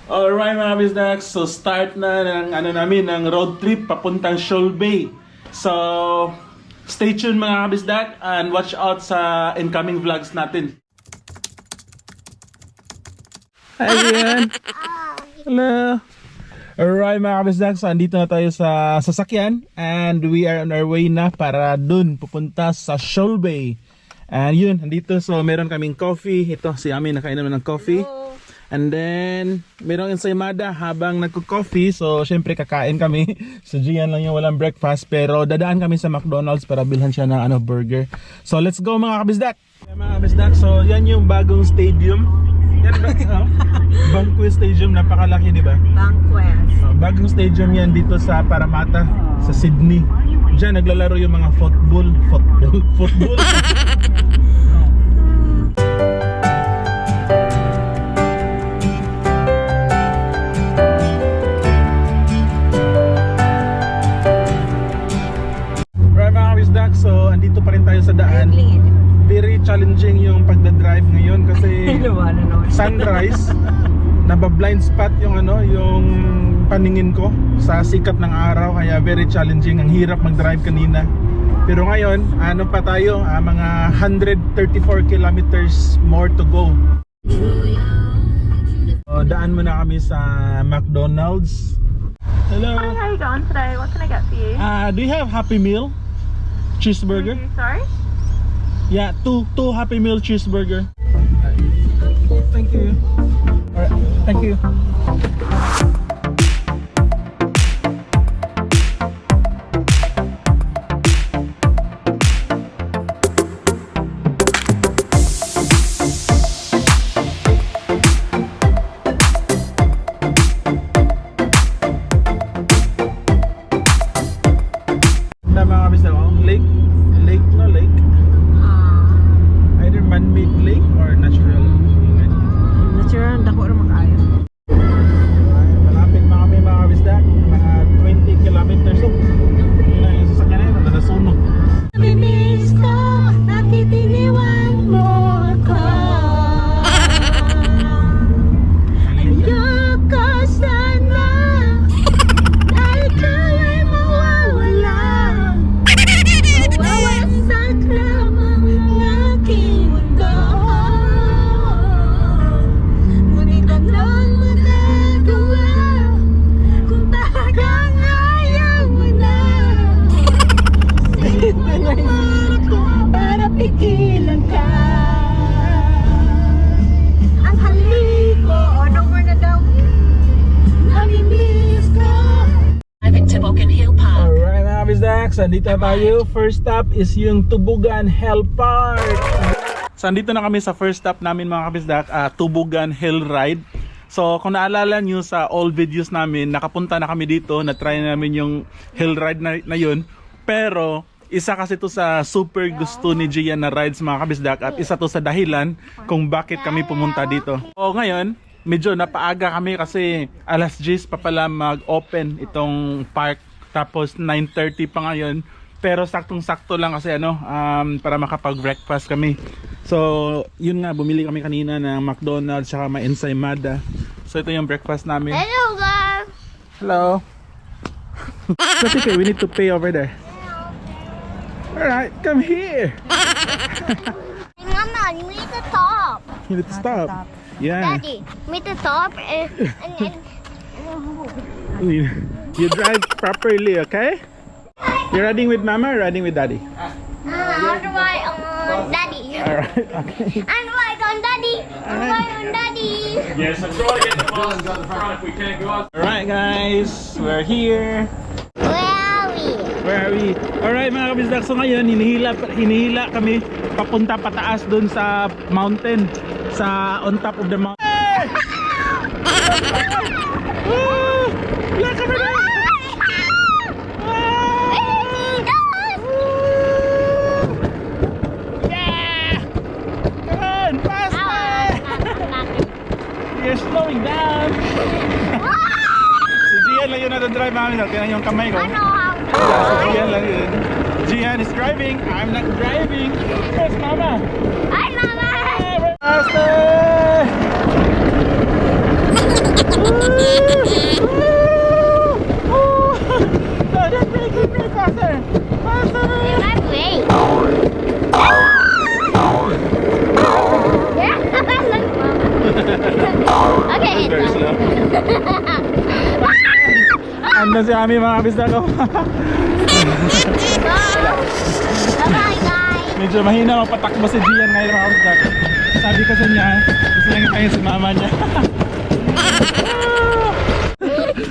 Alright mga bisdax, so start na ng ng road trip papuntang Shoal Bay. So stay tuned mga bisdax and watch out sa incoming vlogs natin. Hi everyone. Hello. Alright mga kabisdak, so andito na tayo sa sasakyan and we are on our way na para dun pupunta sa Shoal Bay. And yun, andito, so meron kaming coffee. Ito si Ami nakainom ng coffee. Hello. And then merong ensaymada habang nagko-coffee. So syempre kakain kami. So Gian lang yung walang breakfast, pero dadaan kami sa McDonald's para bilhan siya ng burger. So let's go mga kabisdak. Mga kabisdak, so yan yung bagong stadium. Yan ba? Banquet Stadium, napakalaki, di ba? Banquet. Bagong stadium yan dito sa Parramatta, sa Sydney. Diyan naglalaro yung mga football. Right mga kabisdak, so andito pa rin tayo sa daan. Very challenging yung pagdadrive ngayon kasi sunrise. Nabablind spot yung yung paningin ko sa sikat ng araw, kaya very challenging. Ang hirap mag-drive kanina. Pero ngayon, pa tayo, mga 134 kilometers more to go. So, daan muna kami sa McDonald's. Hello. Hi, how are you going today? What can I get for you? Do you have Happy Meal cheeseburger? Sorry? Yeah, two Happy Meal cheeseburger. Thank you. Alright, thank you. Mga kabis na lake no lake. Either man-made lake or natural. Natural, dako rin mag-ayon. Malapit na kami mga kabisdak. Mga 20 kilometers. So, yun lang yung sasakyan na yun. Nasunog. Namimiss ko, nakitiniwan mo ako. Ayoko sana na ikaw ay mawawala. Mawawasak lamang ang aking mundo. Ngunit anong magagawa kung talagang ayaw mo na? Sinunod ko para pigilan ka. Ang halik ko, no more na daw. Namimiss ko. Driving to Bogan Hill Park. Alright mga kabisdak, so dito tayo. First stop is yung Tubugan Hill Park. So andito na kami sa first stop namin mga kabisdak, Tubugan Hill Ride. So kung naalala nyo sa old videos namin, nakapunta na kami dito, na-try namin yung hill ride na yun. Pero isa kasi to sa super gusto ni Gian na rides mga kabisdak, at isa to sa dahilan kung bakit kami pumunta dito. So ngayon, medyo napaaga kami kasi alas 10 pa pala mag-open itong park. Tapos 9:30 pa ngayon. Pero saktong-sakto lang kasi para makapag-breakfast kami. So, yun nga, bumili kami kanina ng McDonald's saka may ensaymada. So, ito yung breakfast namin. Hello guys! Hello. That's okay, we need to pay over there. Alright, come here. Mama, you need to stop. You need to stop. Yeah. Daddy, you need to stop and You drive properly, okay? You're riding with mama or riding with daddy? I'll ride on Daddy. Alright, okay. And ride on Daddy. Ride on Daddy. Yes, I'm trying to get the bus out the front if we can't go out. Alright guys, we're here. Where are we? Where are we? Alright mga kabisdak, so ngayon hinihila kami papunta pataas dun sa mountain, sa on top of the mountain. Hey! Woo! Look over there! You're slowing down. Si Gian lang yun na-drive namin. Tingnan yung kamay ko. Si Gian lang yun. Gian is driving. I'm not driving. Where's mama? Hi, Mama. Hey, Master! Okay, Very slow. Ando si Ami mga kabisdak ko. bye guys. Medyo mahina mapatakbo si Gian ngayon mga kabisdak. Sabi kasi niya, gusto lang tayo si mama niya.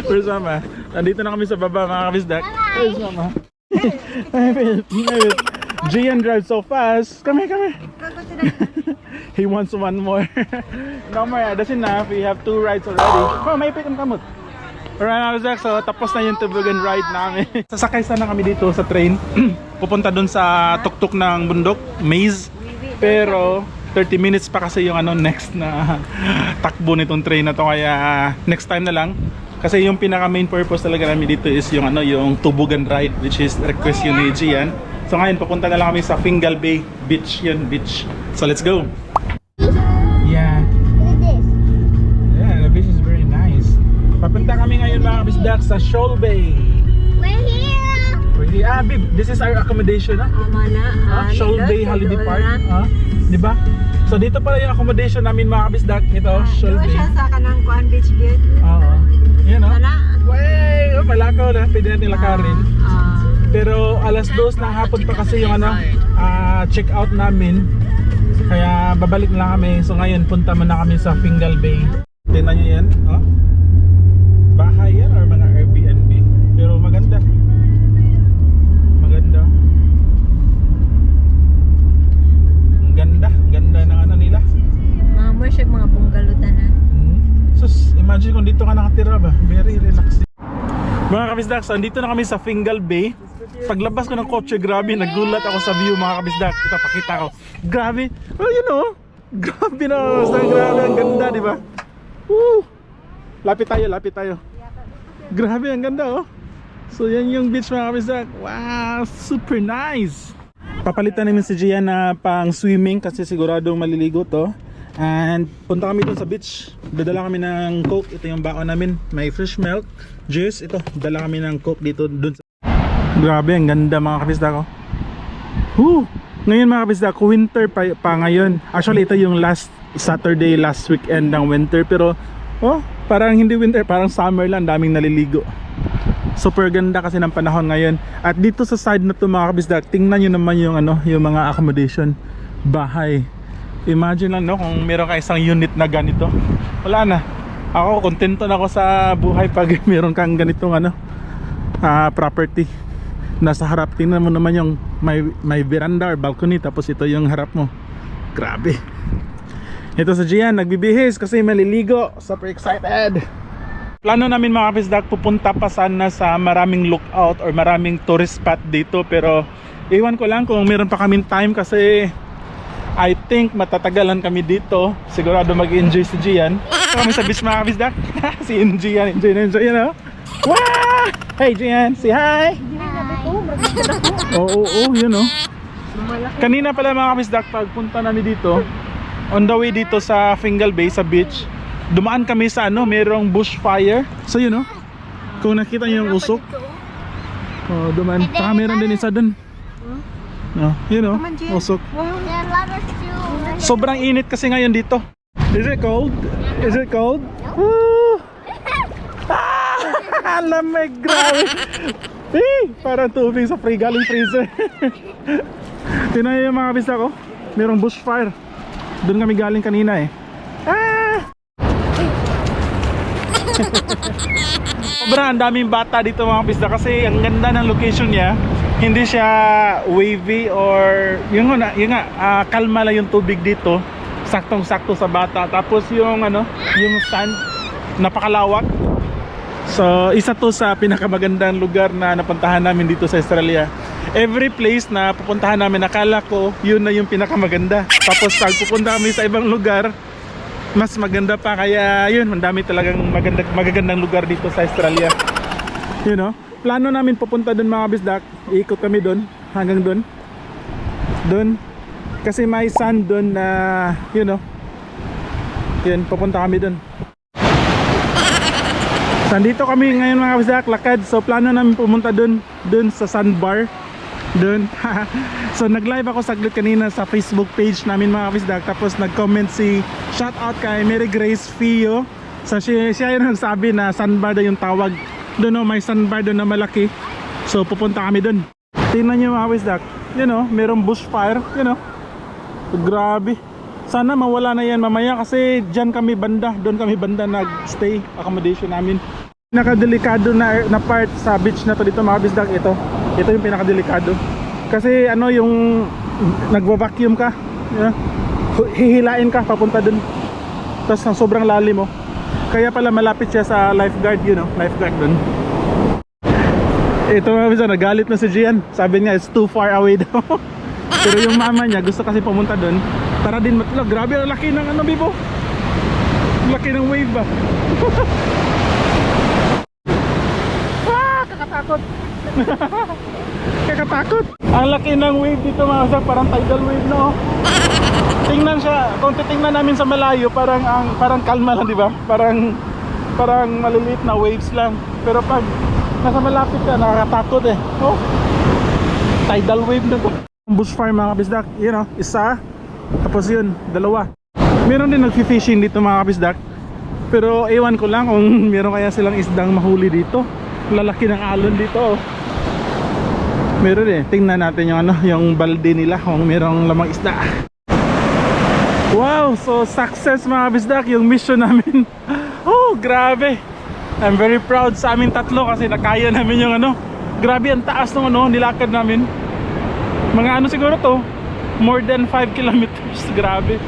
Where's mama? Nandito na kami sa baba mga kabisdak. Where's mama? Gian drives so fast. Come here. He wants one more. No more, that's enough. We have 2 rides already. Oh, may pick ang kamot. Alright, Zach, so tapos na yung tubugan ride namin. Sasakay sana kami dito sa train. Pupunta dun sa tuktok ng bundok, maze. Pero 30 minutes pa kasi yung next na takbo nitong train na to, kaya next time na lang. Kasi yung pinaka main purpose talaga namin dito is yung yung tubugan ride, which is request yun ni Gian. So ngayon pupunta na lang kami sa Fingal Bay Beach, yun beach. So let's go. Yeah. Look at this. Yeah, the beach is very nice. Papunta kami ngayon mga kabisdak sa Shoal Bay. We're here. Really? Babe, this is our accommodation, ha? Shoal Bay Holiday Park. Di ba? So dito pala yung accommodation namin mga kabisdak. Ito, Shoal Doon Bay. siya sa kanang Kuan Beach Gate. Oo. Yan, o. Wala. Way! Oh, malakaw na. Pwede natin lakarin. Pero alas 2 ng hapon pa kasi yung check out namin. Kaya babalik na lang kami. So ngayon punta muna kami sa Fingal Bay. Tingnan nyo yan, oh. Bahay yan or mga Airbnb. Pero maganda. Maganda. Ang ganda. Ganda ng nila. Mga siya mga bungalow na. Sus, imagine kung dito ka nakatira ba. Very relaxing. Mga kabisdak, so andito na kami sa Fingal Bay. Paglabas ko ng kotse, grabe, nagulat ako sa view mga kabisdak. Ito, pakita ko. Grabe. Oh, you know. Grabe na. Grabe, ang ganda, di ba? Woo! Lapit tayo. Grabe, ang ganda, oh. So, yan yung beach mga kabisdak. Wow, super nice. Papalitan namin si Gian na pang swimming kasi siguradong maliligo to. And punta kami dun sa beach. Dadala kami ng Coke. Ito yung baon namin. May fresh milk, juice. Ito, dala kami ng Coke dito dun sa... Grabe, ang ganda mga kabisdak ko. Ngayon mga kabisdak, winter pa ngayon. Actually, ito yung last Saturday, last weekend ng winter. Pero, parang hindi winter, parang summer lang. Daming naliligo. Super ganda kasi ng panahon ngayon. At dito sa side na to mga kabisdak, tingnan nyo naman yung, yung mga accommodation. Bahay. Imagine lang kung meron ka isang unit na ganito. Wala na. Ako, kontento na ako sa buhay pag meron kang ganitong property. Nasa harap, tingnan mo naman yung may veranda or balcony, tapos ito yung harap mo. Grabe. Ito sa Gian, nagbibihis kasi maliligo. Super excited. Plano namin mga kabisdak, pupunta pa sana sa maraming lookout or maraming tourist spot dito. Pero iwan ko lang kung meron pa kaming time kasi I think matatagalan kami dito. Sigurado mag-enjoy si Gian. Ito kami sa beach mga kabisdak. Si Gian, enjoy no? Wow! Hey Gian, say hi! Oo, yun oh. Kanina pala mga kabisdak, pagpunta namin dito, on the way dito sa Fingal Bay, sa beach, dumaan kami sa merong bushfire. So yun oh, kung nakita nyo yung usok, dumaan. Saka meron din isa dun. Yun oh, usok. Sobrang init kasi ngayon dito. Is it cold? Is it cold? Woo! Lamig, grabe. Parang tubig sa galing freezer. Tingnan yung mga kabisdak ko. Merong bushfire. Doon kami galing kanina eh. Sobrang daming bata dito mga kabisdak kasi ang ganda ng location niya. Hindi siya wavy or yung kalma lang yung tubig dito. Saktong-sakto sa bata. Tapos yung yung sand napakalawak. So isa to sa pinakamagandang lugar na napuntahan namin dito sa Australia. Every place na pupuntahan namin, nakala ko yun na yung pinakamaganda. Tapos pag pupunta kami sa ibang lugar, mas maganda pa. Kaya yun, ang dami talagang magagandang lugar dito sa Australia. You know, plano namin pupunta dun mga bisdak. Iikot kami dun, hanggang dun. Kasi may sand dun na, you know, yun, pupunta kami dun. Nandito kami ngayon mga kabisdak, lakad. So plano namin pumunta dun sa sandbar. Doon. So nag-live ako saglit kanina sa Facebook page namin mga kabisdak. Tapos nag-comment si shout out kay Mary Grace Fio. So siya yung nagsabi na sandbar daw yung tawag. Doon may sandbar doon na malaki. So pupunta kami doon. Tingnan nyo mga kabisdak. Merong bushfire. Grabe. Sana mawala na yan mamaya kasi dyan kami banda. Doon kami banda nag-stay accommodation namin. Pinakadelikado na part sa beach na to dito mga kabisdak. Ito yung pinakadelikado. Kasi yung nagwa-vacuum ka, hihilain ka papunta dun. Tapos ang sobrang lalim mo. Kaya pala malapit siya sa lifeguard, lifeguard dun. Ito mga kabisdak, nagalit na si Gian. Sabi niya it's too far away daw. Pero yung mama niya gusto kasi pumunta dun para din matulog. Grabe ang laki ng bibo. Laki ng wave ba. Kakatakot. Kakatakot. Ang laki ng wave dito mga kabisdak, parang tidal wave no. Tingnan siya, kung titingnan namin sa malayo parang kalma lang, di ba? Parang maliliit na waves lang. Pero pag nasa malapit ka, nakakatakot eh. Oh. Tidal wave na to. Bushfire mga kabisdak, isa. Tapos yun, dalawa. Meron din nag-fishing dito mga kabisdak. Pero ewan ko lang kung meron kaya silang isdang mahuli dito. Lalaki ng alon dito oh. Meron tingnan natin yung balde nila kung merong lamang isda. Wow, so success mga kabisdak yung mission namin. Oh, grabe. I'm very proud sa amin tatlo kasi nakaya namin yung grabe ang taas ng nilakad namin. Mga siguro to, more than 5 kilometers. Grabe.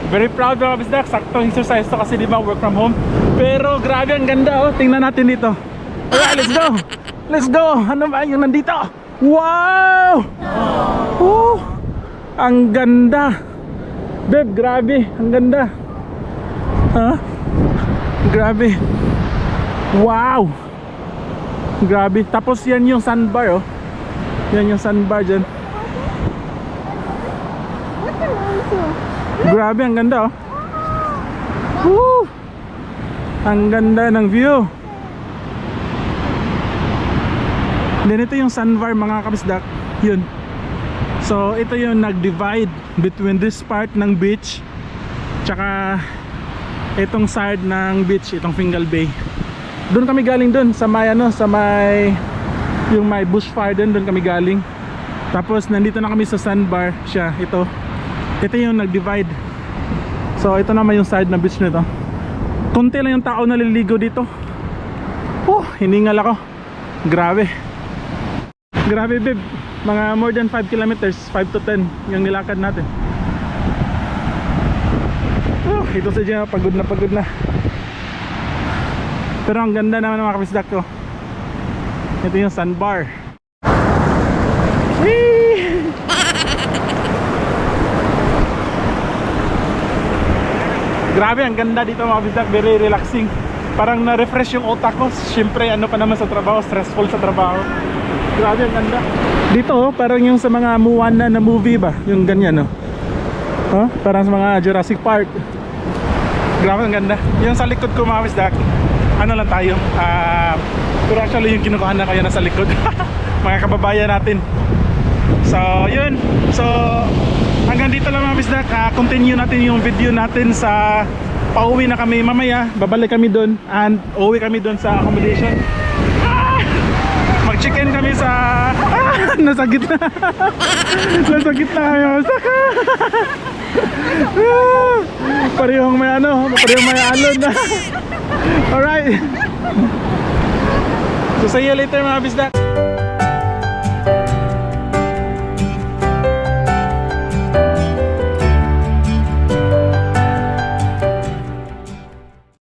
Very proud mga kabisdak. Saktong exercise to kasi di ba work from home. Pero grabe ang ganda oh. Tingnan natin dito. Alright, let's go! Let's go! Ano ba yung nandito? Wow! Ang ganda! Babe, grabe! Ang ganda! Grabe! Wow! Grabe! Tapos yan yung sandbar oh. Yan yung sandbar dyan. Grabe, ang ganda oh. Woo! Ang ganda ng view. Then ito yung sandbar mga kabisdak. Yun. So ito yung nag-divide between this part ng beach tsaka itong side ng beach, itong Fingal Bay. Doon kami galing doon sa may yung may bushfire doon kami galing. Tapos nandito na kami sa sandbar siya. Ito yung nag-divide. So ito naman yung side ng beach nito. Konti lang yung tao naliligo dito. Hiningal ako. Grabe. Grabe babe, mga more than 5 kilometers, 5 to 10 yung nilakad natin. Ito sa dyan, pagod na. Pero ang ganda naman ng mga kabisdak ko. Ito yung sandbar. Whee! Grabe, ang ganda dito mga kabisdak, very relaxing. Parang na-refresh yung utak ko. Siyempre pa naman sa trabaho, stressful sa trabaho. Grabe, ang ganda. Dito parang yung sa mga Moana na movie ba? Yung ganyan parang sa mga Jurassic Park. Grabe, ang ganda. Yung sa likod ko mga kabisdak, lang tayo. Pero actually yung kinukuha na kayo nasa likod. Mga kababayan natin. So yun. So hanggang dito lang mga kabisdak. Continue natin yung video natin sa pauwi na kami mamaya. Babalik kami doon and uuwi kami doon sa accommodation. Mag-chicken kami sa nasa gitna. Nasa gitna kami. Parehong may alon na. Alright. So see you later mga bisdak.